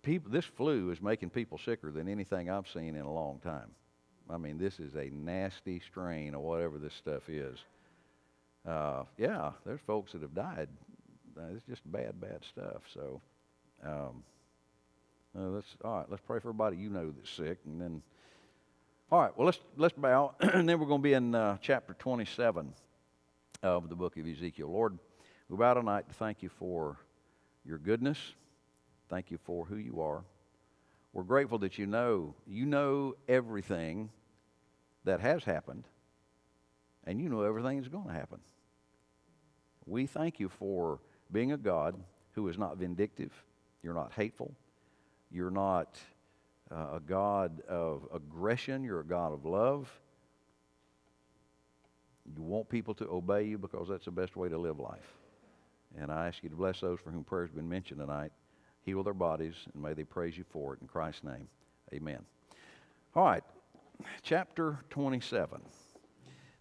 this flu is making people sicker than anything I've seen in a long time. I mean, this is a nasty strain or whatever this stuff is. Yeah, there's folks that have died. It's just bad stuff. So, let's pray for everybody you know that's sick, and then, all right. Well, let's bow, and then we're going to be in chapter 27 of the book of Ezekiel. Lord, we bow tonight to thank you for your goodness. Thank you for who you are. We're grateful that you know everything that has happened, and you know everything that's going to happen. We thank you for being a God who is not vindictive. You're not hateful. You're not a God of aggression. You're a God of love. You want people to obey you because that's the best way to live life. And I ask you to bless those for whom prayer has been mentioned tonight. Heal their bodies, and may they praise you for it. In Christ's name, amen. All right, chapter 27.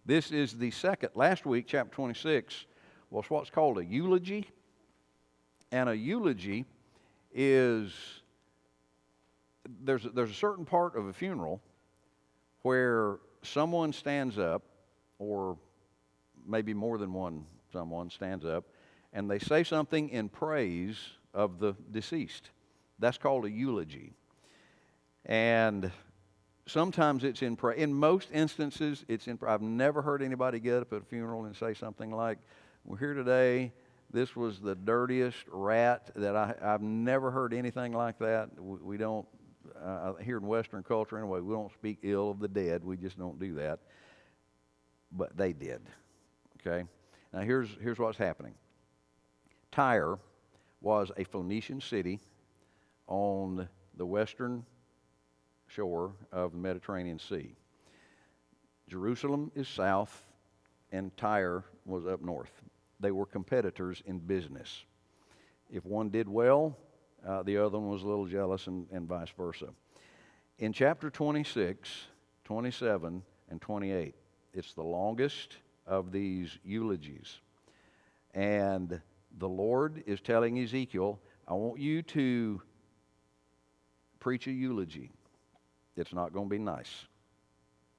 This is the second. Last week, chapter 26, was what's called a eulogy. And a eulogy is, there's a certain part of a funeral where someone stands up, or maybe more than one someone stands up, and they say something in praise of the deceased. That's called a eulogy. And sometimes it's in prayer. In most instances, it's in prayer. I've never heard anybody get up at a funeral and say something like, "We're here today. This was the dirtiest rat that I've never heard anything like that." We don't, here in Western culture anyway, we don't speak ill of the dead. We just don't do that. But they did. Okay? Now here's what's happening. Tyre was a Phoenician city on the western shore of the Mediterranean Sea. Jerusalem is south, and Tyre was up north. They were competitors in business. If one did well, the other one was a little jealous, and vice versa. In chapter 26, 27, and 28, it's the longest of these eulogies. And the Lord is telling Ezekiel, I want you to preach a eulogy. It's not going to be nice.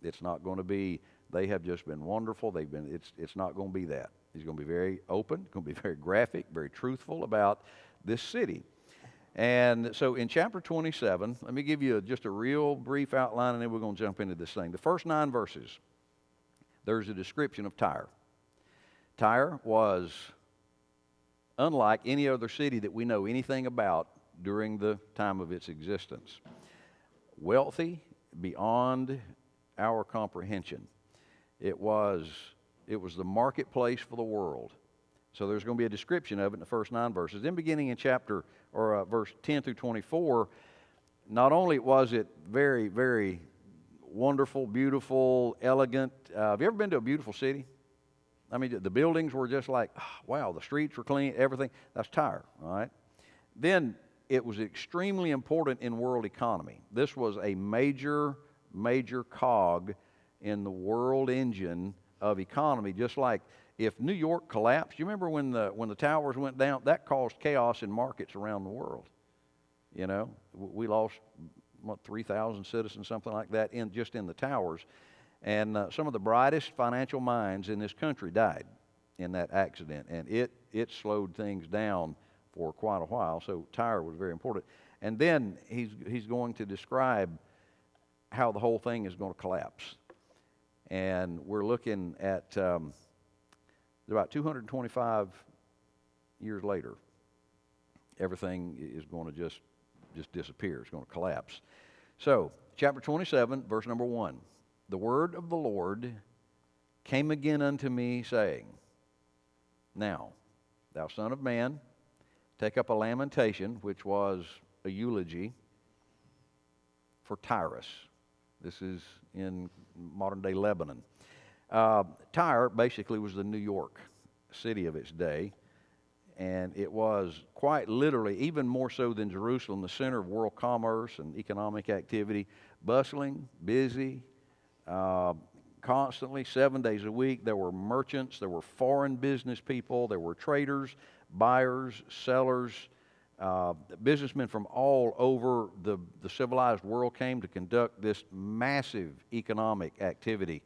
It's not going to be, they have just been wonderful. It's not going to be that. He's going to be very open, going to be very graphic, very truthful about this city. And so in chapter 27, let me give you just a real brief outline, and then we're going to jump into this thing. The first 9 verses, there's a description of Tyre. Tyre was unlike any other city that we know anything about during the time of its existence. Wealthy beyond our comprehension. It was the marketplace for the world. So there's going to be a description of it in the first 9 verses. Then beginning in verse 10 through 24, not only was it very, very wonderful, beautiful, elegant. Have you ever been to a beautiful city? I mean, the buildings were just like, wow, the streets were clean, everything. That's Tyre, all right? Then it was extremely important in world economy. This was a major, major cog in the world engine of economy, just like if New York collapsed. You remember when the towers went down? That caused chaos in markets around the world. You know, we lost, 3,000 citizens, something like that, just in the towers. And some of the brightest financial minds in this country died in that accident. And it slowed things down for quite a while. So Tyre was very important. And then he's going to describe how the whole thing is going to collapse. And we're looking at about 225 years later, everything is going to just disappear. It's going to collapse. So, chapter 27, verse number 1. The word of the Lord came again unto me, saying, Now, thou son of man, take up a lamentation, which was a eulogy, for Tyrus. This is in modern-day Lebanon. Tyre basically was the New York city of its day, and it was quite literally, even more so than Jerusalem, the center of world commerce and economic activity, bustling, busy, constantly, 7 days a week. There were merchants, there were foreign business people, there were traders, buyers, sellers. Businessmen from all over the civilized world came to conduct this massive economic activity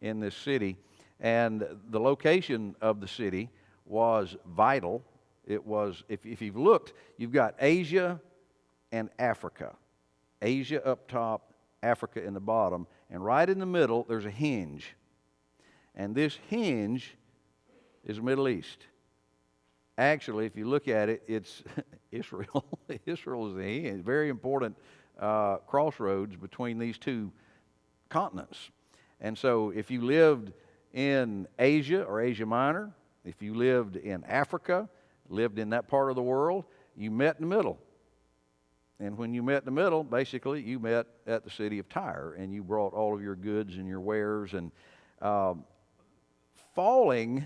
in this city. And the location of the city was vital. It was, if you've looked, you've got Asia and Africa. Asia up top, Africa in the bottom. And right in the middle, there's a hinge. And this hinge is the Middle East. Actually, if you look at it, it's Israel. Israel is the hinge. Very important crossroads between these two continents. And so if you lived in Asia or Asia Minor, if you lived in Africa, lived in that part of the world, you met in the middle. And when you met in the middle, basically you met at the city of Tyre, and you brought all of your goods and your wares. And falling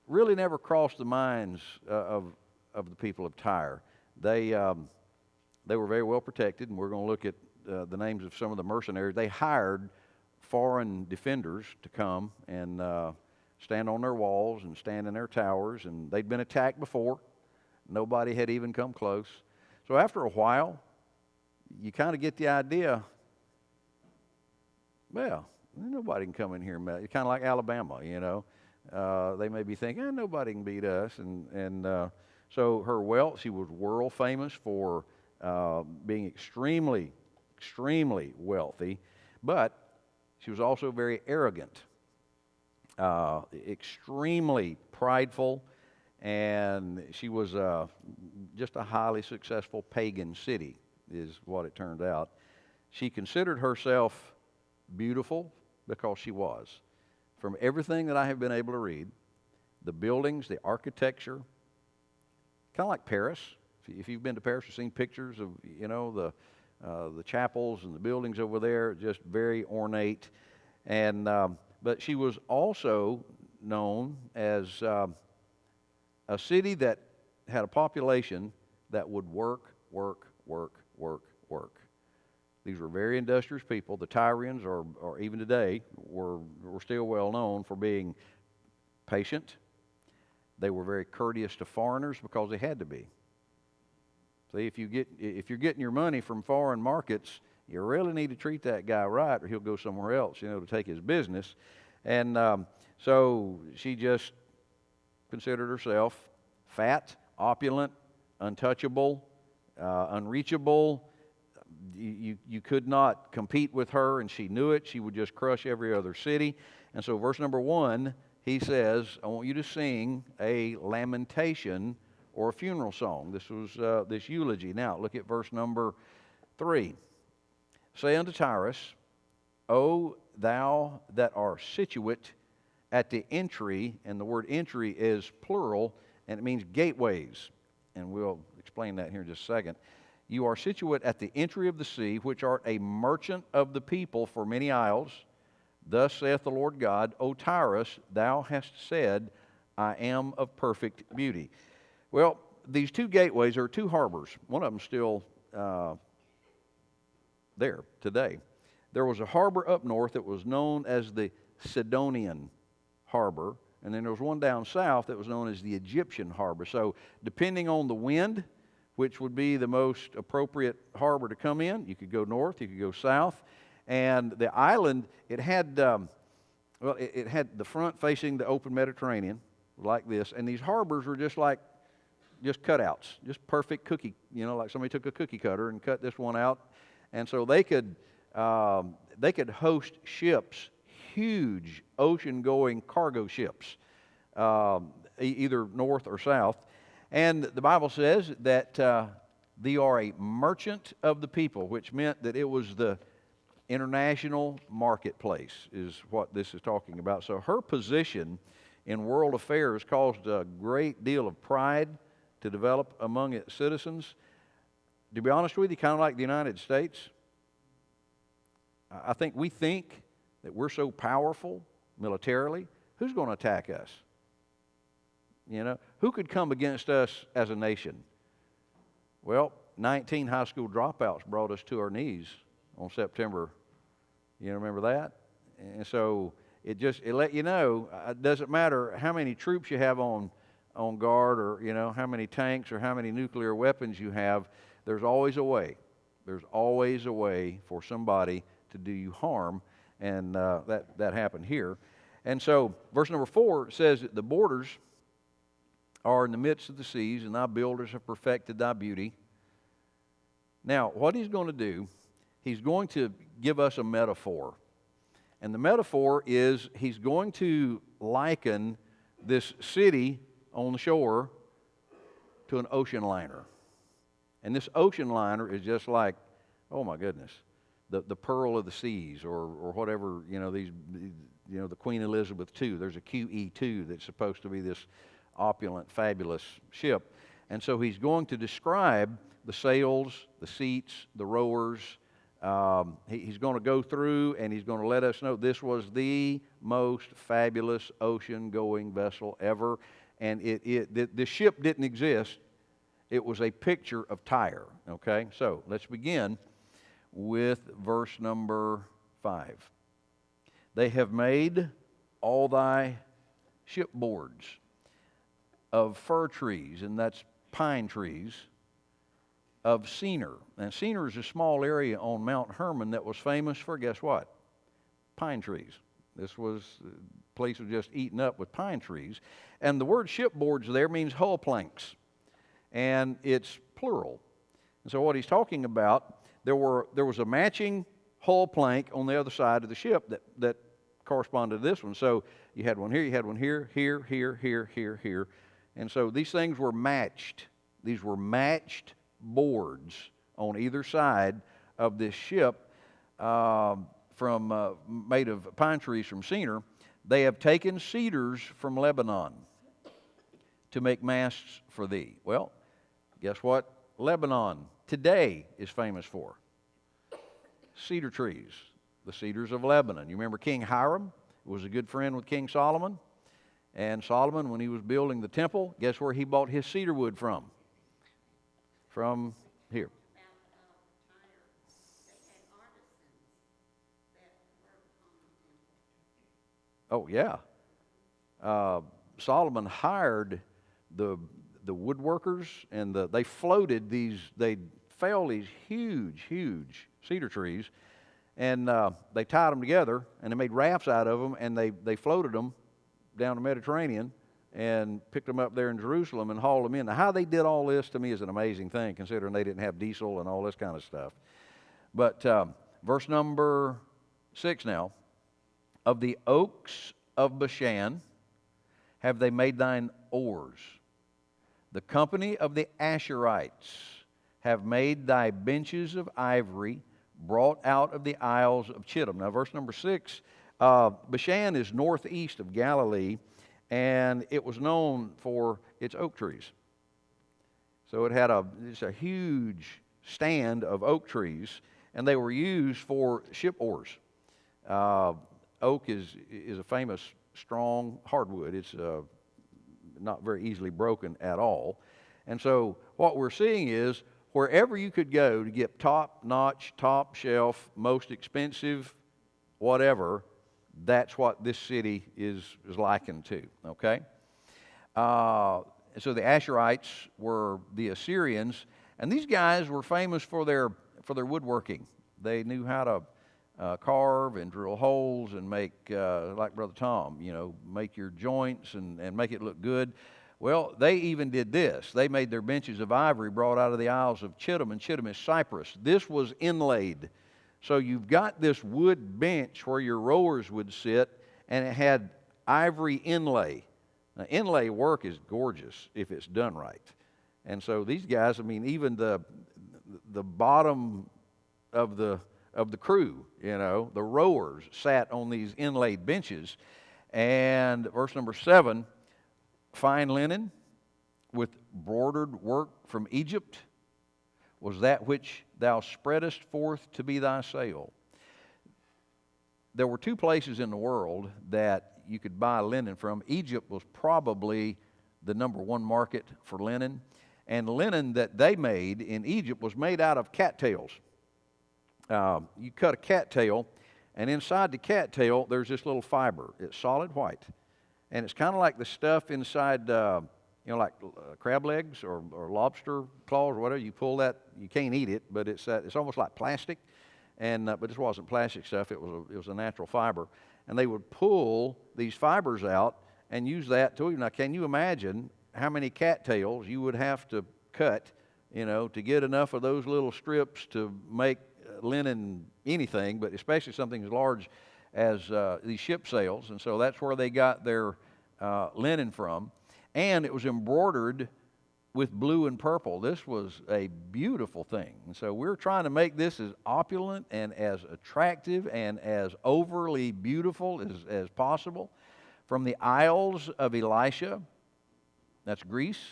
really never crossed the minds of the people of Tyre. They were very well protected, and we're going to look at the names of some of the mercenaries. They hired foreign defenders to come and stand on their walls and stand in their towers, and they'd been attacked before. Nobody had even come close. So after a while, you kind of get the idea, well, nobody can come in here. It's kind of like Alabama, you know. They may be thinking, nobody can beat us. And so her wealth, she was world famous for being extremely, extremely wealthy, but she was also very arrogant, extremely prideful, and she was just a highly successful pagan city, is what it turned out. She considered herself beautiful because she was. From everything that I have been able to read, the buildings, the architecture, kind of like Paris. If you've been to Paris or seen pictures of, you know, the chapels and the buildings over there, just very ornate. And but she was also known as a city that had a population that would work. These were very industrious people. The Tyrians, or even today, were still well known for being patient. They were very courteous to foreigners because they had to be. See, if you're getting your money from foreign markets, you really need to treat that guy right, or he'll go somewhere else, you know, to take his business. And so she just considered herself fat, opulent, untouchable, unreachable. You could not compete with her, and she knew it. She would just crush every other city. And so verse number 1, he says, I want you to sing a lamentation or a funeral song. This was this eulogy. Now, look at verse number 3. Say unto Tyrus, O thou that art situate at the entry, and the word entry is plural, and it means gateways. And we'll explain that here in just a second. You are situate at the entry of the sea, which art a merchant of the people for many isles. Thus saith the Lord God, O Tyrus, thou hast said, I am of perfect beauty. Well, these two gateways are two harbors. One of them still there today. There was a harbor up north that was known as the Sidonian harbor, and then there was one down south that was known as the Egyptian harbor. So depending on the wind, which would be the most appropriate harbor to come in, you could go north, you could go south. And the island, it had it had the front facing the open Mediterranean, like this, and these harbors were just cutouts, just perfect cookie, you know, like somebody took a cookie cutter and cut this one out. And so they could host ships, huge ocean-going cargo ships, either north or south. And the Bible says that thee are a merchant of the people, which meant that it was the international marketplace, is what this is talking about. So her position in world affairs caused a great deal of pride to develop among its citizens. To be honest with you, kind of like the United States, I think we think that we're so powerful militarily, who's going to attack us? You know, who could come against us as a nation? Well, 19 high school dropouts brought us to our knees on September. You remember that? And so it let you know, it doesn't matter how many troops you have on on guard, or how many tanks or how many nuclear weapons you have, there's always a way. There's always a way for somebody to do you harm, and that happened here. And so verse number 4 says that the borders are in the midst of the seas, and thy builders have perfected thy beauty. Now, what he's going to do, he's going to give us a metaphor. And the metaphor is he's going to liken this city on the shore to an ocean liner. And this ocean liner is just like, oh my goodness, the pearl of the seas, or whatever, the Queen Elizabeth II. There's a QE2 that's supposed to be this opulent, fabulous ship. And so he's going to describe the sails, the seats, the rowers. He's going to go through, and he's going to let us know this was the most fabulous ocean-going vessel ever. And this ship didn't exist. It was a picture of Tyre. Okay, so let's begin with verse number 5. They have made all thy shipboards of fir trees, and that's pine trees, of Senir. And Senir is a small area on Mount Hermon that was famous for, guess what? Pine trees. The place was just eaten up with pine trees. And the word shipboards there means hull planks. And it's plural. And so what he's talking about, there was a matching hull plank on the other side of the ship that corresponded to this one. So you had one here, you had one here, here. And so these things were matched. These were matched boards on either side of this ship made of pine trees from Senir. They have taken cedars from Lebanon to make masts for thee. Well, guess what Lebanon today is famous for? Cedar trees, the cedars of Lebanon. You remember King Hiram was a good friend with King Solomon? And Solomon, when he was building the temple, guess where he bought his cedar wood from? From here. Oh, yeah. Solomon hired the woodworkers, and they floated these, they fell these huge cedar trees, and they tied them together, and they made rafts out of them, and they floated them down the Mediterranean and picked them up there in Jerusalem and hauled them in. Now, how they did all this, to me, is an amazing thing, considering they didn't have diesel and all this kind of stuff. But verse number 6 now. Of the oaks of Bashan have they made thine oars. The company of the Asherites have made thy benches of ivory, brought out of the isles of Chittim. Now, verse number 6, Bashan is northeast of Galilee, and it was known for its oak trees. So it's a huge stand of oak trees, and they were used for ship oars. Oak is a famous, strong hardwood. It's not very easily broken at all. And so what we're seeing is wherever you could go to get top-notch, top-shelf, most expensive, whatever, that's what this city is likened to, okay? So the Asherites were the Assyrians, and these guys were famous for their woodworking. They knew how to carve and drill holes and make, like Brother Tom, make your joints and make it look good. Well, they even did this. They made their benches of ivory brought out of the Isles of Chittim, and Chittim is Cyprus. This was inlaid. So you've got this wood bench where your rowers would sit, and it had ivory inlay. Now, inlay work is gorgeous if it's done right. And so these guys, even the bottom of the crew, the rowers sat on these inlaid benches. And verse number 7, fine linen with broidered work from Egypt was that which thou spreadest forth to be thy sail. There were two places in the world that you could buy linen from. Egypt was probably the number one market for linen. And the linen that they made in Egypt was made out of cattails. You cut a cattail, and inside the cattail, there's this little fiber. It's solid white. And it's kind of like the stuff inside like crab legs or lobster claws or whatever. You pull that, you can't eat it, but it's almost like plastic. And but this wasn't plastic stuff. It was a natural fiber. And they would pull these fibers out and use that to. Now, can you imagine how many cattails you would have to cut, to get enough of those little strips to make linen anything, but especially something as large as these ship sails. And so that's where they got their linen from. And it was embroidered with blue and purple. This was a beautiful thing. And so we're trying to make this as opulent and as attractive and as overly beautiful as possible. From the Isles of Elisha, that's Greece,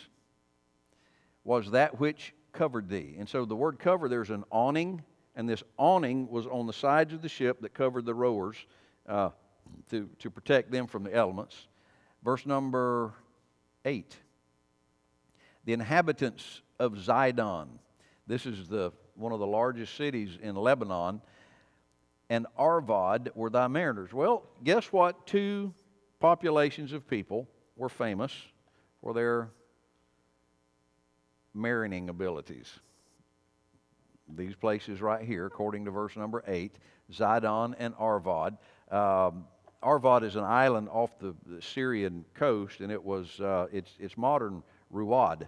was that which covered thee. And so the word cover, there's an awning, and this awning was on the sides of the ship that covered the rowers to protect them from the elements. Verse number 8. The inhabitants of Zidon. This is one of the largest cities in Lebanon. And Arvad were thy mariners. Well, guess what? Two populations of people were famous for their marining abilities. These places right here, according to verse number 8, Zidon and Arvad. Arvad is an island off the Syrian coast, and it's modern Ruwad.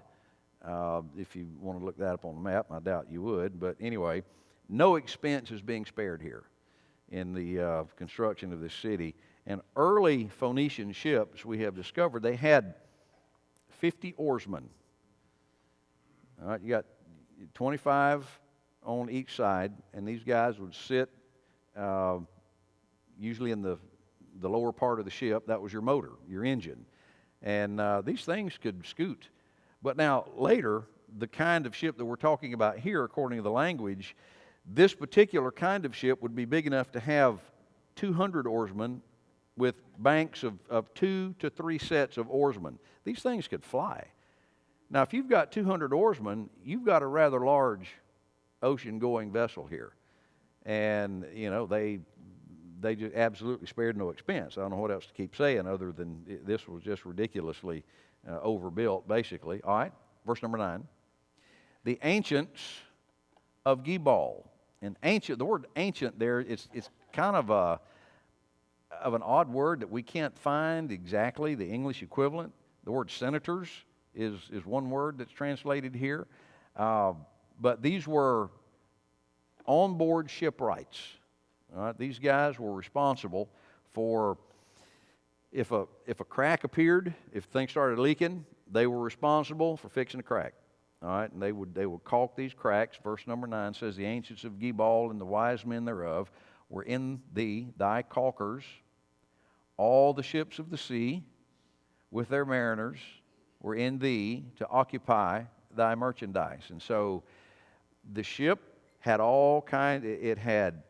If you want to look that up on the map, I doubt you would. But anyway, no expense is being spared here in the construction of this city. And early Phoenician ships, we have discovered, they had 50 oarsmen. All right, you got 25 on each side, and these guys would sit usually in the lower part of the ship. That was your motor, your engine. And these things could scoot. But now, later, the kind of ship that we're talking about here, according to the language, this particular kind of ship would be big enough to have 200 oarsmen with banks of 2 to 3 sets of oarsmen. These things could fly. Now, if you've got 200 oarsmen, you've got a rather large ocean-going vessel here. And, they just absolutely spared no expense. I don't know what else to keep saying other than this was just ridiculously overbuilt, basically. All right, verse number 9. The ancients of Gebal. And ancient, the word ancient there, it's kind of an odd word that we can't find exactly the English equivalent. The word senators is one word that's translated here. But these were onboard shipwrights. All right, these guys were responsible for if a crack appeared, if things started leaking, they were responsible for fixing the crack. All right, and they would caulk these cracks. Verse number 9 says, the ancients of Gebal and the wise men thereof were in thee, thy caulkers, all the ships of the sea with their mariners were in thee to occupy thy merchandise. And so the ship had all kinds, it had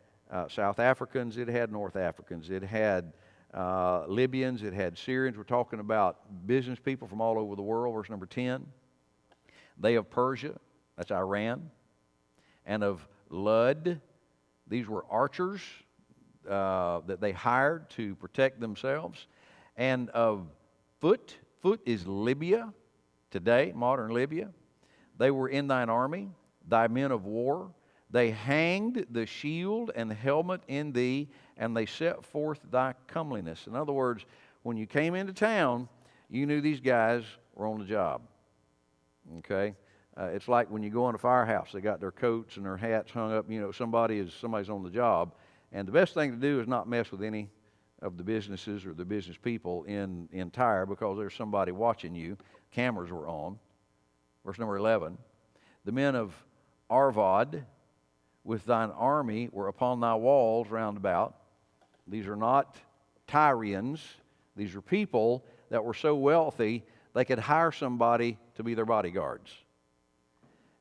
South Africans, it had North Africans, it had Libyans, it had Syrians. We're talking about business people from all over the world. Verse number 10. They of Persia, that's Iran, and of Lud, these were archers that they hired to protect themselves, and of Phut is Libya, today, modern Libya. They were in thine army, thy men of war. They hanged the shield and helmet in thee, and they set forth thy comeliness. In other words, when you came into town, you knew these guys were on the job. Okay? It's like when you go in a firehouse, they got their coats and their hats hung up. Somebody's on the job. And the best thing to do is not mess with any of the businesses or the business people in Tyre, because there's somebody watching you. Cameras were on. Verse number 11. The men of Arvad with thine army were upon thy walls round about. These are not Tyrians. These are people that were so wealthy they could hire somebody to be their bodyguards.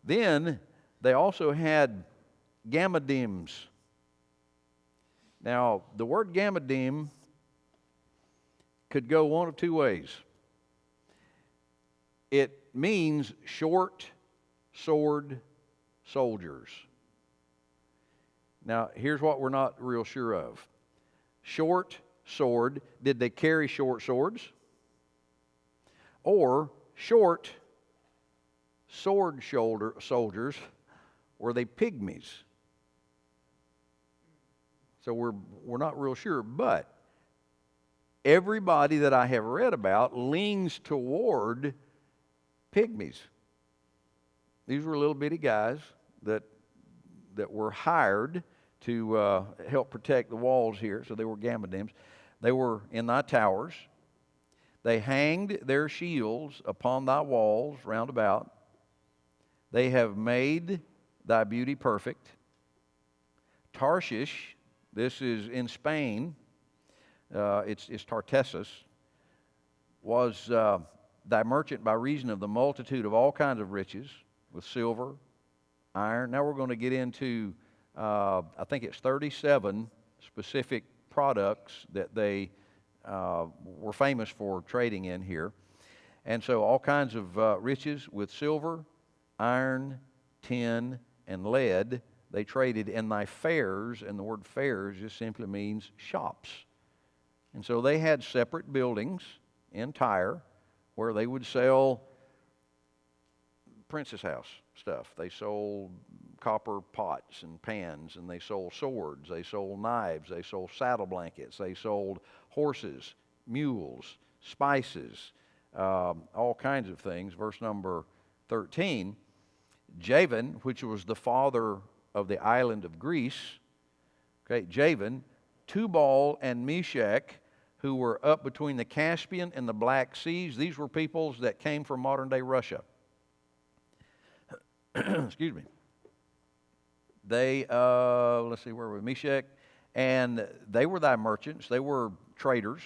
Then they also had Gammadims. Now, the word Gammadim could go one of two ways. It means short sword soldiers. Now, here's what we're not real sure of. Short sword, did they carry short swords? Or short sword shoulder soldiers were they pygmies? So we're not real sure, but everybody that I have read about leans toward pygmies. These were little bitty guys that were hired to help protect the walls here. So they were gambadims. They were in thy towers. They hanged their shields upon thy walls round about. They have made thy beauty perfect. Tarshish, this is in Spain, it's Tartessus, was thy merchant by reason of the multitude of all kinds of riches, with silver, iron. Now we're going to get into, I think it's 37 specific products that they were famous for trading in here. And so all kinds of riches with silver, iron, tin, and lead. They traded in thy fairs, and the word fairs just simply means shops. And so they had separate buildings in Tyre where they would sell Princess House stuff. They sold copper pots and pans, and they sold swords, they sold knives, they sold saddle blankets, they sold horses, mules, spices, all kinds of things. Verse number 13, Javan, which was the father of the island of Greece, okay, Javan, Tubal and Meshach, who were up between the Caspian and the Black Seas. These were peoples that came from modern-day Russia. Excuse me. They, let's see, where were we? Meshach, and they were thy merchants. They were traders.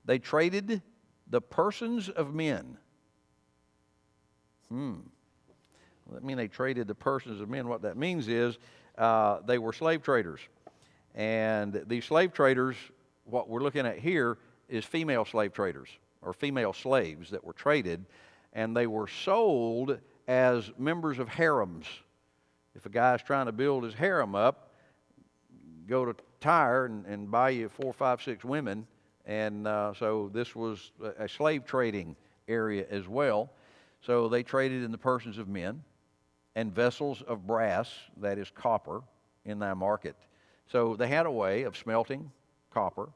They traded the persons of men. That mean they traded the persons of men. What that means is they were slave traders. And these slave traders, what we're looking at here is female slave traders, or female slaves that were traded, and they were sold as members of harems. If a guy's trying to build his harem up, go to Tyre and buy you 4, 5, 6 women. And so this was a slave trading area as well. So they traded in the persons of men and vessels of brass, that is copper, in thy market. So they had a way of smelting copper,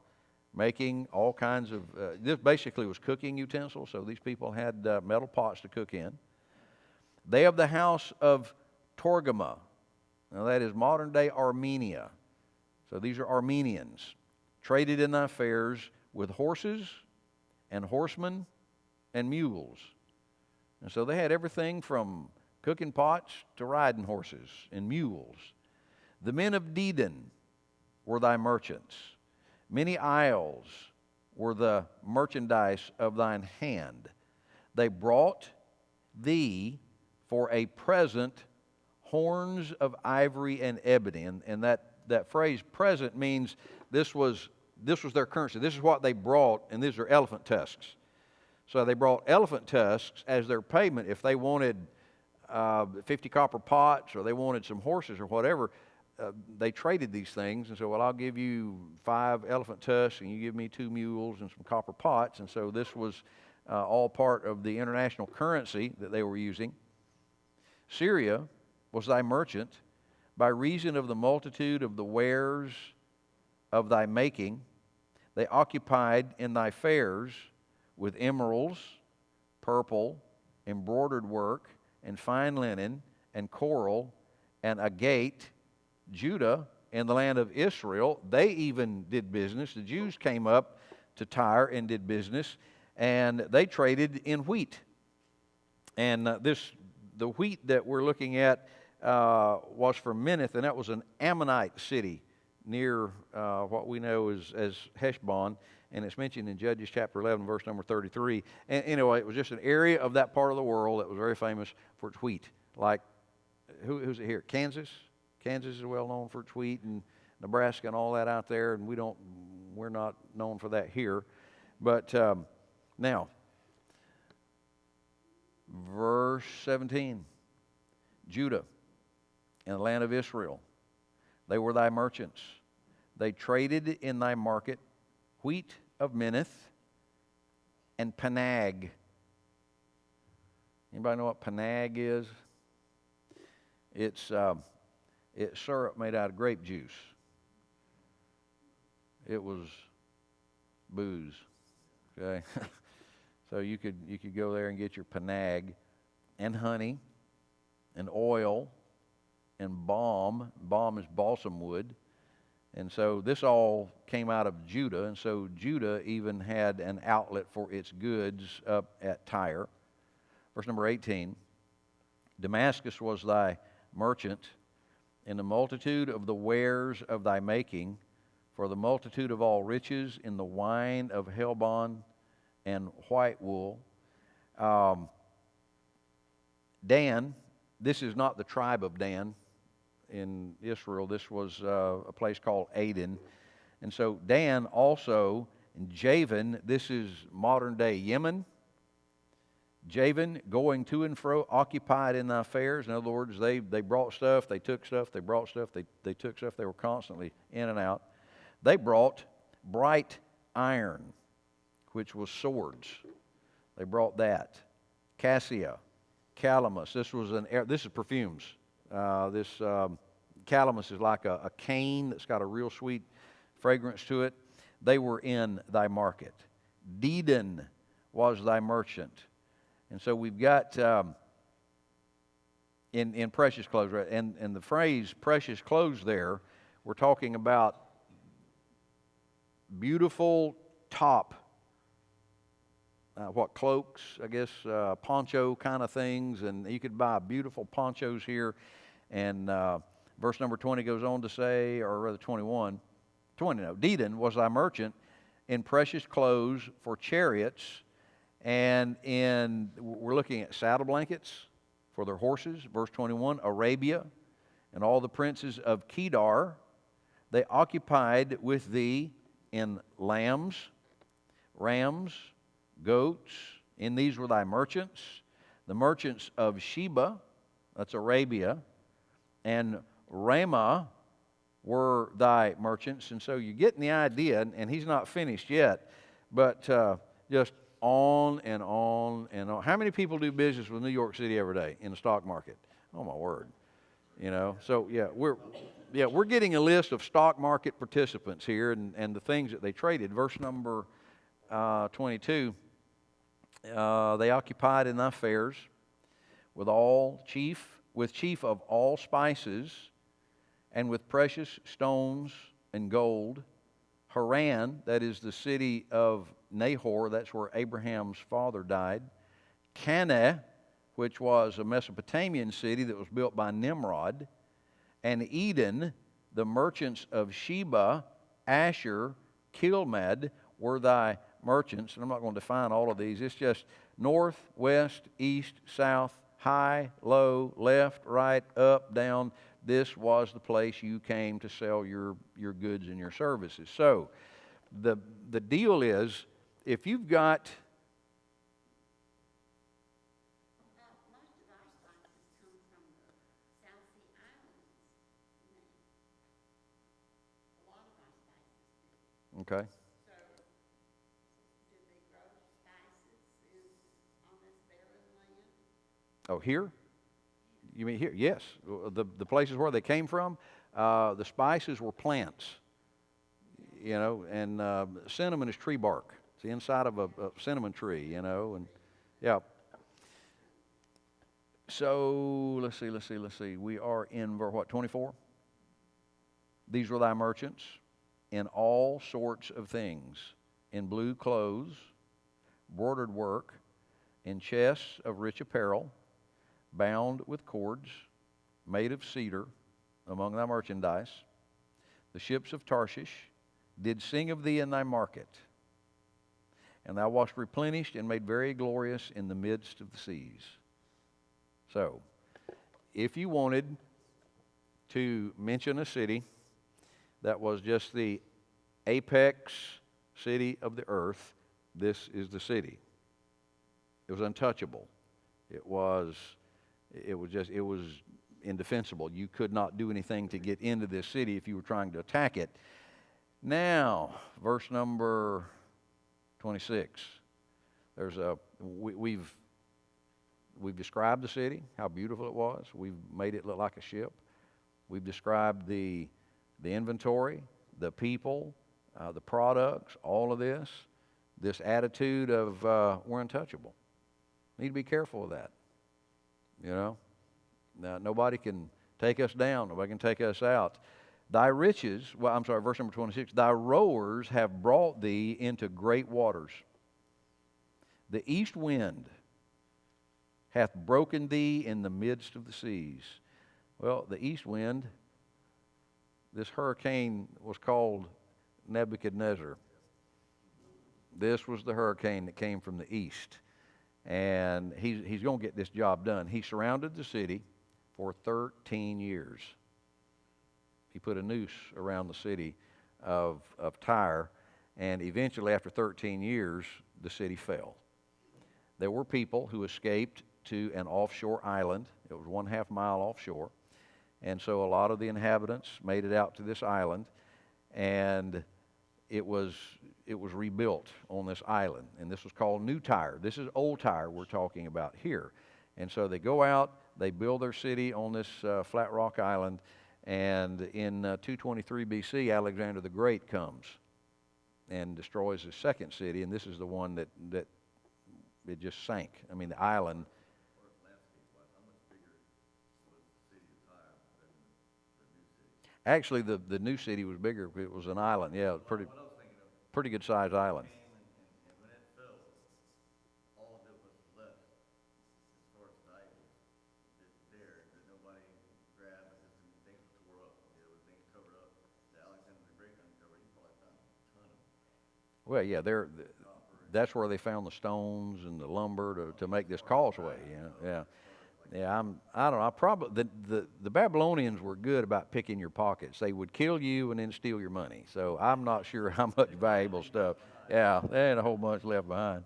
making all kinds of, this basically was cooking utensils, so these people had metal pots to cook in. They of the house of Torgama, now that is modern day Armenia. So these are Armenians, traded in thy fairs with horses and horsemen and mules. And so they had everything from cooking pots to riding horses and mules. The men of Dedan were thy merchants. Many isles were the merchandise of thine hand. They brought thee for a present horns of ivory and ebony. And that phrase present means this was their currency. This is what they brought, and these are elephant tusks. So they brought elephant tusks as their payment if they wanted 50 copper pots, or they wanted some horses or whatever. They traded these things, and so, well, I'll give you 5 elephant tusks, and you give me 2 mules and some copper pots. And so this was all part of the international currency that they were using. Syria was thy merchant by reason of the multitude of the wares of thy making. They occupied in thy fairs with emeralds, purple, embroidered work, and fine linen, and coral, and agate. Judah and the land of Israel, they even did business. The Jews came up to Tyre and did business, and they traded in wheat. And the wheat that we're looking at was from Minnith, and that was an Ammonite city near what we know as Heshbon, and it's mentioned in Judges chapter 11, verse number 33. And anyway, it was just an area of that part of the world that was very famous for its wheat. Like, who's it here? Kansas? Kansas is well known for its wheat, and Nebraska and all that out there, and we're not known for that here. But now, verse 17, Judah and the land of Israel, they were thy merchants. They traded in thy market wheat of Minnith and Panag. Anybody know what panag is? It's syrup made out of grape juice. It was booze. Okay, so you could go there and get your panag, and honey, and oil, and balm. Balm is balsam wood. And so this all came out of Judah, and so Judah even had an outlet for its goods up at Tyre. Verse number 18, Damascus was thy merchant in the multitude of the wares of thy making, for the multitude of all riches in the wine of Helbon and white wool. Dan, this is not the tribe of Dan in Israel. This was a place called Aden. And so Dan also, and Javan, this is modern day Yemen. Javan, going to and fro, occupied in thy affairs. In other words, they brought stuff, they took stuff, they brought stuff, they took stuff. They were constantly in and out. They brought bright iron, which was swords. They brought that. Cassia, calamus. This is perfumes. Calamus is like a cane that's got a real sweet fragrance to it. They were in thy market. Dedan was thy merchant. And so we've got in precious clothes, right? And the phrase precious clothes there, we're talking about beautiful top, cloaks, I guess, poncho kind of things. And you could buy beautiful ponchos here. And verse number 20 goes on to say, or rather 20, Dedan was thy merchant in precious clothes for chariots, and we're looking at saddle blankets for their horses. Verse 21, Arabia and all the princes of Kedar, they occupied with thee in lambs, rams, goats. In these were thy merchants. The merchants of Sheba, that's Arabia, and Ramah were thy merchants. And so you're getting the idea, and he's not finished yet, but just on and on and on. How many people do business with New York City every day in the stock market? Oh, my word. You know, so we're getting a list of stock market participants here and the things that they traded. Verse number 22, they occupied in thy fairs with chief of all spices, and with precious stones and gold. Haran, that is the city of Nahor, that's where Abraham's father died. Cana, which was a Mesopotamian city that was built by Nimrod. And Eden, the merchants of Sheba, Asher, Kilmad, were thy merchants. And I'm not going to define all of these. It's just north, west, east, south, high, low, left, right, up, down. This was the place you came to sell your goods and your services. So the deal is, if you've got... Most of our spices come from the South Sea Islands. A lot of our spices do. Okay. So, do they grow spices on this barren land? Oh, here? You mean here? Yes. The places where they came from, the spices were plants. You know, and cinnamon is tree bark. It's the inside of a cinnamon tree, you know, and yeah. So, let's see. We are in, what, 24? These were thy merchants in all sorts of things, in blue clothes, broidered work, in chests of rich apparel, bound with cords, made of cedar, among thy merchandise. The ships of Tarshish did sing of thee in thy market, and thou wast replenished and made very glorious in the midst of the seas. So, if you wanted to mention a city that was just the apex city of the earth, this is the city. It was untouchable. It was indefensible. You could not do anything to get into this city if you were trying to attack it. Now, verse number 26. We've We've described the city, how beautiful it was. We've made it look like a ship. We've described the inventory, the people, the products, all of this. This attitude of we're untouchable. Need to be careful of that. You know? Now, nobody can take us down. Nobody can take us out. Thy riches, verse number 26, thy rowers have brought thee into great waters. The east wind hath broken thee in the midst of the seas. Well, the east wind, this hurricane was called Nebuchadnezzar. This was the hurricane that came from the east. And he's going to get this job done. He surrounded the city for 13 years. He put a noose around the city of Tyre, and eventually, after 13 years, the city fell. There were people who escaped to an offshore island. It was 1/2 mile offshore. And so a lot of the inhabitants made it out to this island, and it was rebuilt on this island. And this was called New Tyre. This is Old Tyre we're talking about here. And so they go out, they build their city on this flat rock island, and in 223 BC, Alexander the Great comes and destroys his second city, and this is the one that it just sank. I mean, the island. Actually, the new city was bigger. It was an island. Yeah, pretty good sized island. And when it fell, all of it was left as far as valuables there that nobody grabbed because things were tore up. There were things covered up that Alexander the Great uncovered. He probably found a ton of them. Well, yeah, that's where they found the stones and the lumber to make this causeway. Yeah. I don't know. Probably the Babylonians were good about picking your pockets. They would kill you and then steal your money. So I'm not sure how much valuable stuff. Yeah, there ain't a whole bunch left behind.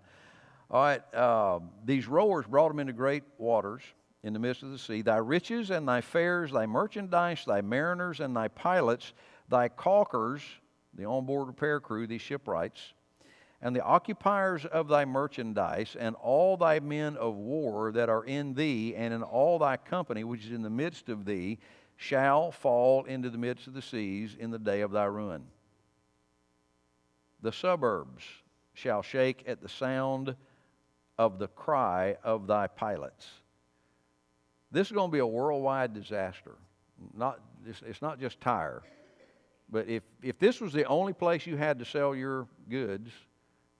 All right, these rowers brought them into great waters in the midst of the sea. Thy riches and thy fares, thy merchandise, thy mariners and thy pilots, thy caulkers, the onboard repair crew, these shipwrights, and the occupiers of thy merchandise, and all thy men of war that are in thee, and in all thy company which is in the midst of thee, shall fall into the midst of the seas in the day of thy ruin. The suburbs shall shake at the sound of the cry of thy pilots. This is going to be a worldwide disaster. It's not just Tyre. But if this was the only place you had to sell your goods,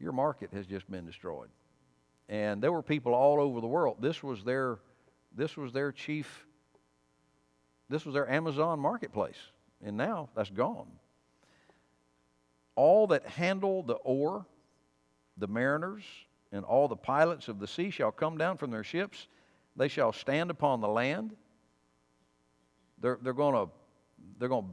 your market has just been destroyed. And there were people all over the world. This was their Amazon marketplace. And now that's gone. All that handle the oar, the mariners, and all the pilots of the sea shall come down from their ships. They shall stand upon the land. They're going to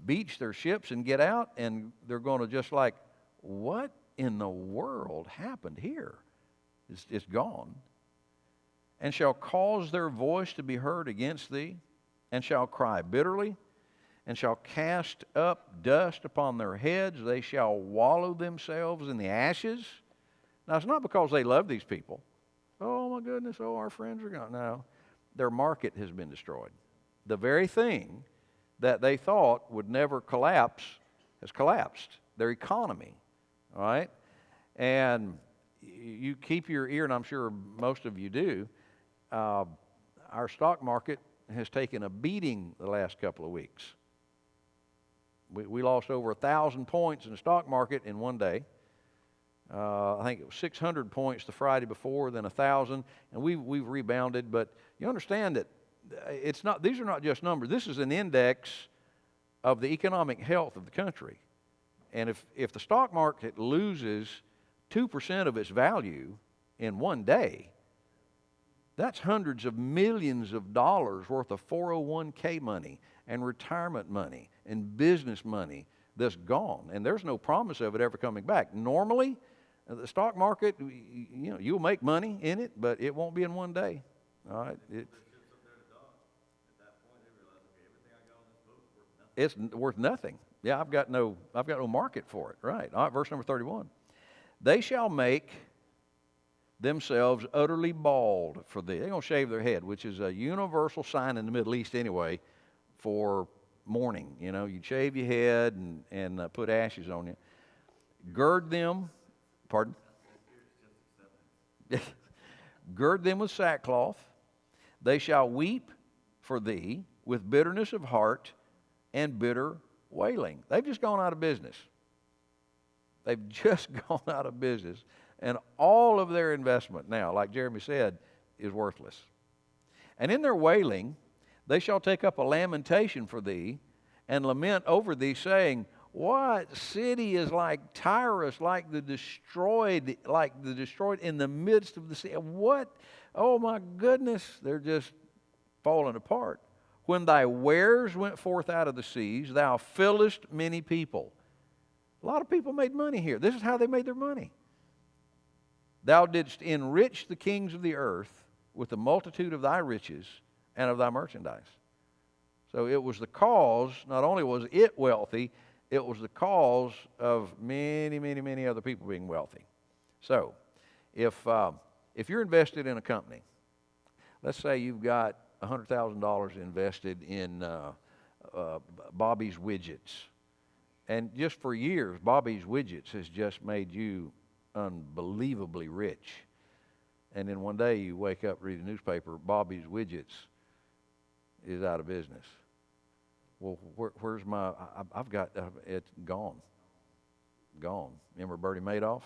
beach their ships and get out, and they're going to just like, what in the world happened here? It's gone. And shall cause their voice to be heard against thee, and shall cry bitterly, and shall cast up dust upon their heads. They shall wallow themselves in the ashes. Now, it's not because they love these people. Oh, my goodness, our friends are gone. No, their market has been destroyed. The very thing that they thought would never collapse has collapsed. Their economy. All right? And you keep your ear, and I'm sure most of you do. Our stock market has taken a beating the last couple of weeks. We lost over 1,000 points in the stock market in one day. I think it was 600 points the Friday before, then 1,000, and we've rebounded. But you understand that it's not; these are not just numbers. This is an index of the economic health of the country. And if the stock market loses 2% of its value in one day, that's hundreds of millions of dollars worth of 401k money and retirement money and business money that's gone. And there's no promise of it ever coming back. Normally, the stock market, you'll make money in it, but it won't be in one day. All right? It's worth nothing. Yeah, I've got no market for it. Right. All right, verse number 31. They shall make themselves utterly bald for thee. They're going to shave their head, which is a universal sign in the Middle East anyway for mourning. You know, you shave your head and put ashes on you. Gird them, pardon? Gird them with sackcloth. They shall weep for thee with bitterness of heart and bitter wailing. They've just gone out of business. They've just gone out of business. And all of their investment now, like Jeremy said, is worthless. And in their wailing, they shall take up a lamentation for thee and lament over thee, saying, what city is like Tyrus, like the destroyed in the midst of the sea? What? Oh my goodness, they're just falling apart. When thy wares went forth out of the seas, thou fillest many people. A lot of people made money here. This is how they made their money. Thou didst enrich the kings of the earth with the multitude of thy riches and of thy merchandise. So it was the cause, not only was it wealthy, it was the cause of many, many, many other people being wealthy. So if you're invested in a company, let's say you've got $100,000 invested in Bobby's Widgets. And just for years, Bobby's Widgets has just made you unbelievably rich. And then one day you wake up, read the newspaper, Bobby's Widgets is out of business. Well, where's my, I've got, it's gone. Gone. Remember Bertie Madoff?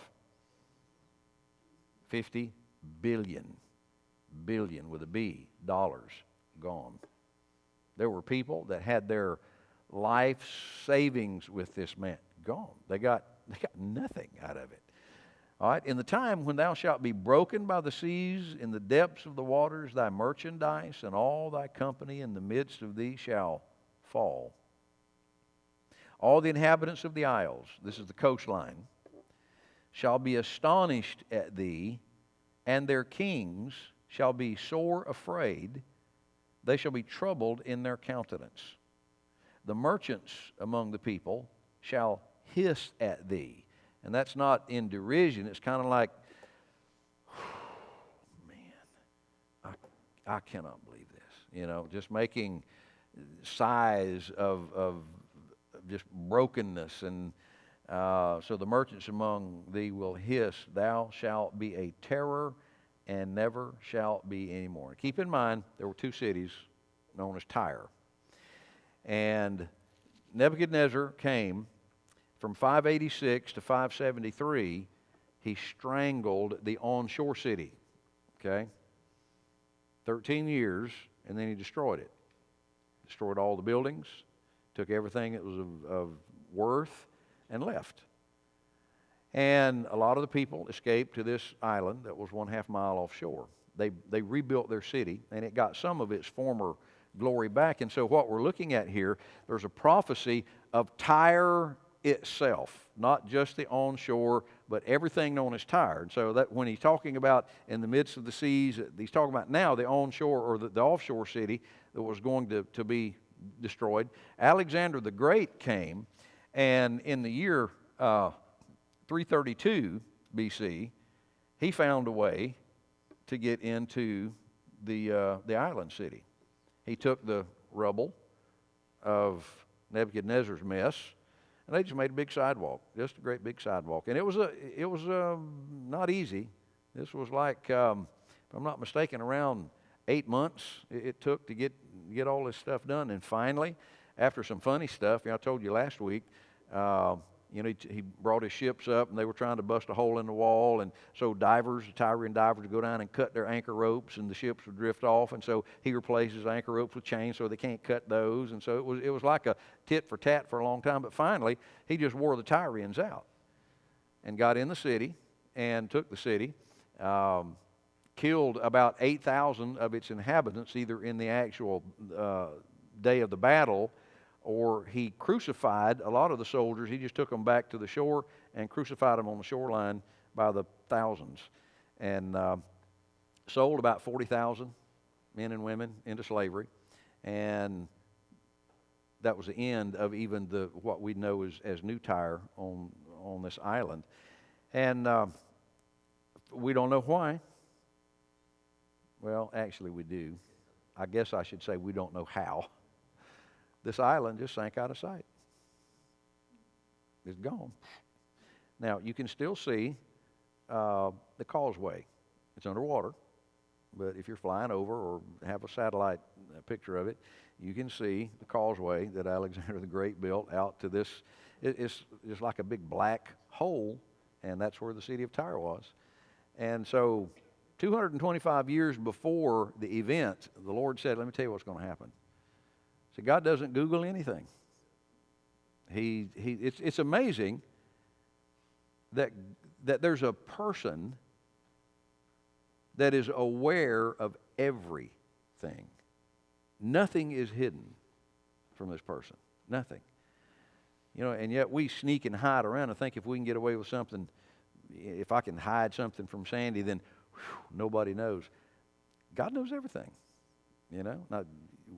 50 billion with a B, dollars, gone. There were people that had their life savings with this man, gone. They got nothing out of it. All right, in the time when thou shalt be broken by the seas, in the depths of the waters, thy merchandise and all thy company in the midst of thee shall fall. All the inhabitants of the isles, this is the coastline, shall be astonished at thee, and their kings shall be sore afraid. They shall be troubled in their countenance. The merchants among the people shall hiss at thee. And that's not in derision. It's kind of like, man, I cannot believe this. You know, just making sighs of just brokenness. And so the merchants among thee will hiss, thou shalt be a terror and never shalt be any more. Keep in mind, there were two cities known as Tyre. And Nebuchadnezzar came from 586 to 573. He strangled the onshore city. Okay? 13 years, and then he destroyed it. Destroyed all the buildings, took everything that was of worth, and left. And a lot of the people escaped to this island that was 1/2 mile offshore. They rebuilt their city, and it got some of its former glory back. And so what we're looking at here, there's a prophecy of Tyre itself, not just the onshore, but everything known as Tyre. And so that when he's talking about in the midst of the seas, he's talking about now the onshore or the offshore city that was going to be destroyed. Alexander the Great came, and in the year 332 BC, he found a way to get into the island city. He took the rubble of Nebuchadnezzar's mess, and they just made a big sidewalk, just a great big sidewalk. And it was not easy. This was like, if I'm not mistaken, around 8 months it took to get all this stuff done. And finally, after some funny stuff, I told you last week, he brought his ships up, and they were trying to bust a hole in the wall, and so Tyrian divers would go down and cut their anchor ropes, and the ships would drift off, and so he replaces anchor ropes with chains so they can't cut those, and so it was like a tit for tat for a long time. But finally, he just wore the Tyrians out and got in the city and took the city, killed about 8,000 of its inhabitants, either in the actual day of the battle, or he crucified a lot of the soldiers. He just took them back to the shore and crucified them on the shoreline by the thousands, and sold about 40,000 men and women into slavery. And that was the end of even what we know as New Tyre on this island. And We don't know why. Well, actually, we do. I guess I should say we don't know how. This island just sank out of sight. It's gone. Now, you can still see the causeway. It's underwater, but if you're flying over or have a satellite picture of it, you can see the causeway that Alexander the Great built out to this. It's just like a big black hole, and that's where the city of Tyre was. And so 225 years before the event, the Lord said, let me tell you what's going to happen. So God doesn't Google anything. It's amazing that there's a person that is aware of everything. Nothing is hidden from this person. Nothing. You know, and yet we sneak and hide around and think if we can get away with something, if I can hide something from Sandy, then nobody knows. God knows everything. You know, now,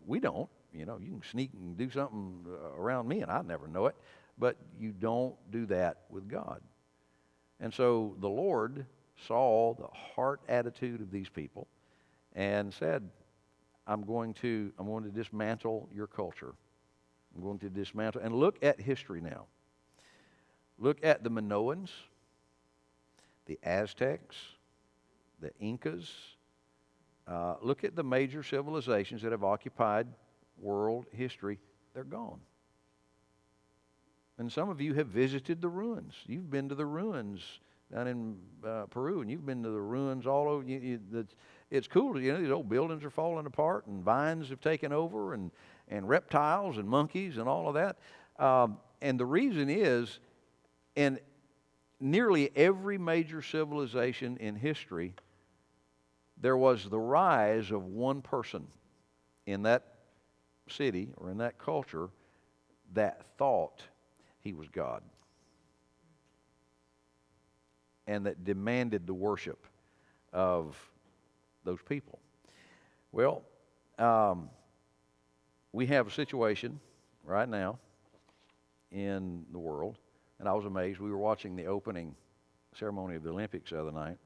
we don't. You know, you can sneak and do something around me and I never know it, but you don't do that with God. And so the Lord saw the heart attitude of these people and said, I'm going to dismantle your culture. I'm going to dismantle. And look at history now. Look at the Minoans, the Aztecs, the Incas. Look at the major civilizations that have occupied world history. They're gone. And some of you have visited the ruins. You've been to the ruins down in Peru, and you've been to the ruins all over. It's cool. You know, these old buildings are falling apart, and vines have taken over, and reptiles and monkeys and all of that. And the reason is, in nearly every major civilization in history, there was the rise of one person in that city or in that culture that thought he was God and that demanded the worship of those people. Well, we have a situation right now in the world, and I was amazed. We were watching the opening ceremony of the Olympics the other night,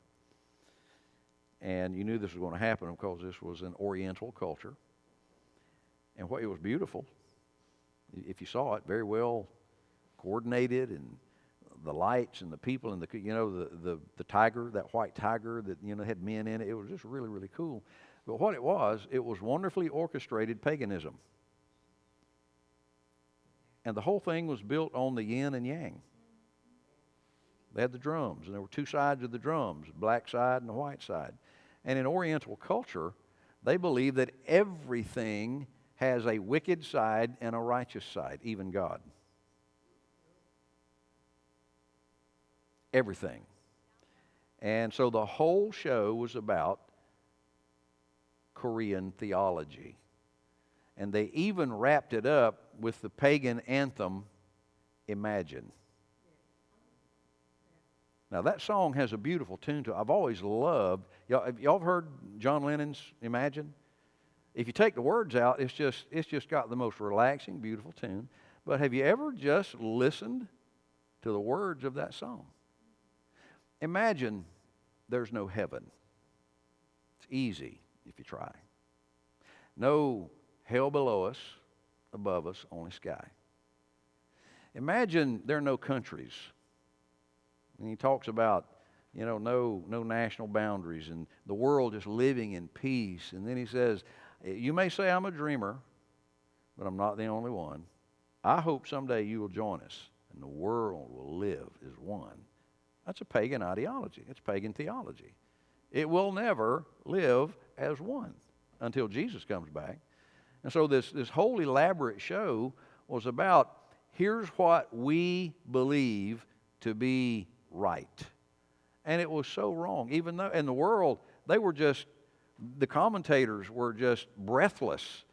and you knew this was going to happen because this was an Oriental culture. And what it was beautiful, if you saw it, very well coordinated, and the lights and the people and the tiger, that white tiger that had men in it. It was just really, really cool. But what it was wonderfully orchestrated paganism. And the whole thing was built on the yin and yang. They had the drums, and there were two sides of the drums, black side and the white side. And in Oriental culture, they believe that everything has a wicked side and a righteous side, even God. Everything. And so the whole show was about Korean theology. And they even wrapped it up with the pagan anthem, Imagine. Now that song has a beautiful tune to it. I've always loved, y'all have heard John Lennon's Imagine? If you take the words out, it's just got the most relaxing, beautiful tune. But have you ever just listened to the words of that song? Imagine there's no heaven. It's easy if you try. No hell below us, above us, only sky. Imagine there are no countries. And he talks about, no national boundaries and the world just living in peace. And then he says, you may say I'm a dreamer, but I'm not the only one. I hope someday you will join us and the world will live as one. That's a pagan ideology. It's pagan theology. It will never live as one until Jesus comes back. And so this whole elaborate show was about, here's what we believe to be right. And it was so wrong. Even though in the world, the commentators were just breathless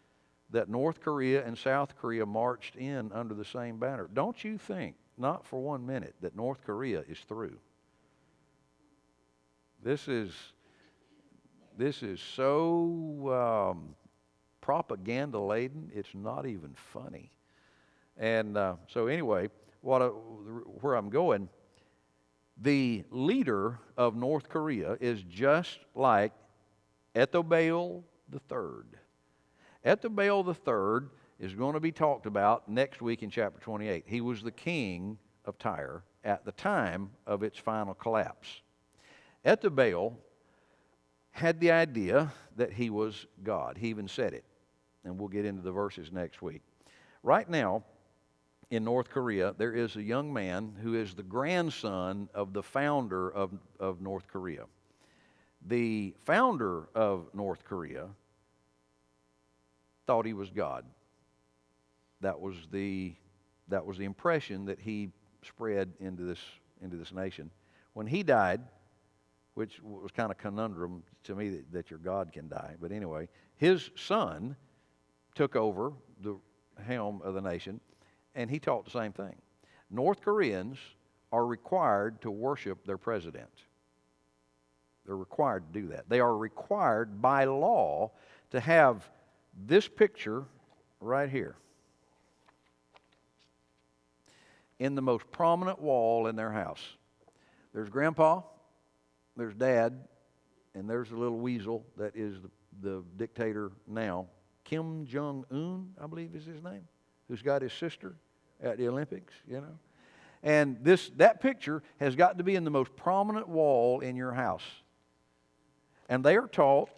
that North Korea and South Korea marched in under the same banner. Don't you think, not for 1 minute, that North Korea is through? This is so propaganda laden, it's not even funny. And so anyway, where I'm going, The leader of North Korea is just like Ethelbald III. Ethelbald III is going to be talked about next week in chapter 28. He was the king of Tyre at the time of its final collapse. Ethelbald had the idea that he was God. He even said it. And we'll get into the verses next week. Right now, in North Korea, there is a young man who is the grandson of the founder of North Korea. The founder of North Korea thought he was God. That was the impression that he spread into this nation. When he died, which was kind of conundrum to me that your God can die. But anyway, his son took over the helm of the nation, and he taught the same thing. North Koreans are required to worship their president. They're required to do that. They are required by law to have this picture right here in the most prominent wall in their house. There's Grandpa, there's Dad, and there's the little weasel that is the dictator now. Kim Jong-un, I believe is his name, who's got his sister at the Olympics, you know. And that picture has got to be in the most prominent wall in your house. And they are taught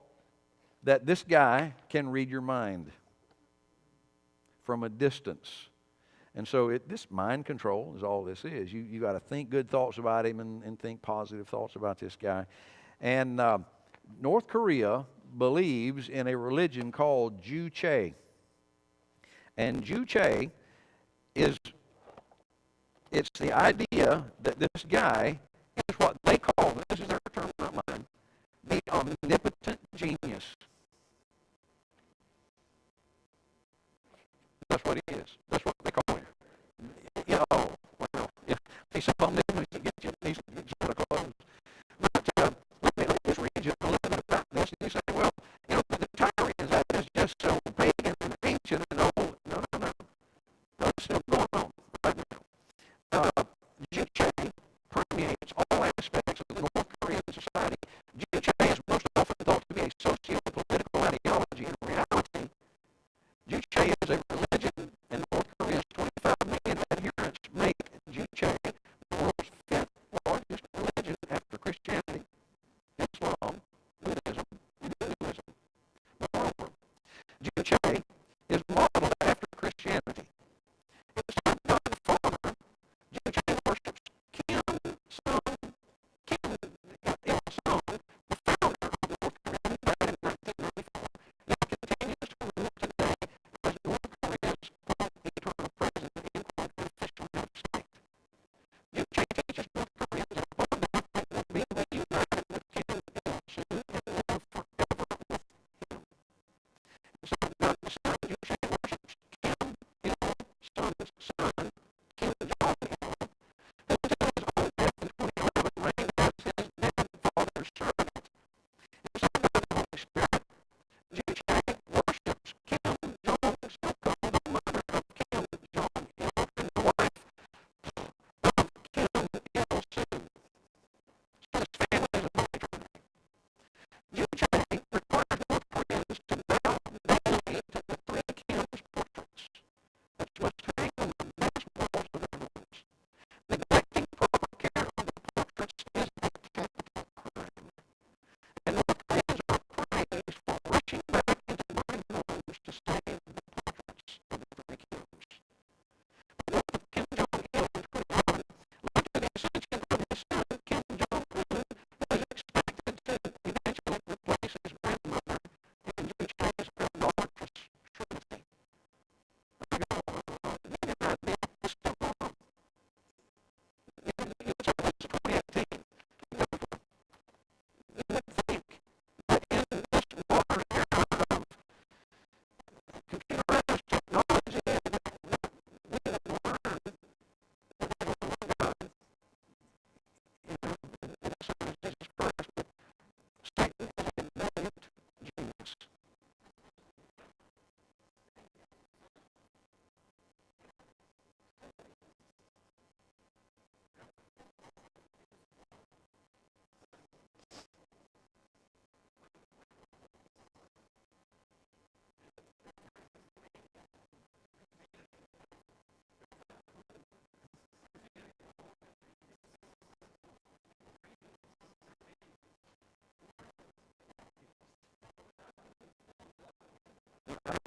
that this guy can read your mind from a distance. And so this mind control is all this is. You got to think good thoughts about him and think positive thoughts about this guy. And North Korea believes in a religion called Juche. And Juche it's the idea that this guy is what they call, this is their term, not mine, the omnipotent genius. That's what he is. That's what they call him. You know, well, if he's so omnipotent, he gets you these sort of clothes. But let me just read you a little bit about this. And you say, well, you know, the Tyrians, that is just so pagan and ancient and old. No. That's still going on right now. Juche permeates all aspects of the North Korean society. Juche is most often thought to be a socio-political ideology. In reality, Juche is a religion, and North Korea's 25 million adherents make Juche the world's fifth largest religion after Christianity, Islam, Buddhism, and Hinduism. Moreover, Juche is modeled after Christianity. Instead of God the Father, Juche worships Kim Il-sung, the founder of North Korea, who died in 1994, and continues to rule today as North Korea's, quote, eternal president, end quote, and official head of state. Juche teaches North Koreans that one day they will be reunited with Kim Il-sung and live forever with him. Instead of God the Son, Juche worships Kim Il-sung's son, Kim Jong-il, who until his own death in 2011 reigned as his dead father's servant. Instead of God the Holy Spirit, Juche worships Kim Jong-il, the mother of Kim Jong-il and the wife of Kim Il-sung. So this family is a multi-trinity. Juche requires North Koreans to bow daily to the three Kim's portraits that must hang on the mass walls of their homes. Neglecting proper care of the portraits is a capital crime. And North Koreans are praised for rushing back into burning homes to save the portraits of the three Kims. The death of Kim Jong-il in 2011 led to the ascension of his son, Kim Jong-un, who is expected to eventually replace his grandmother in Juche's idolatrous trinity. I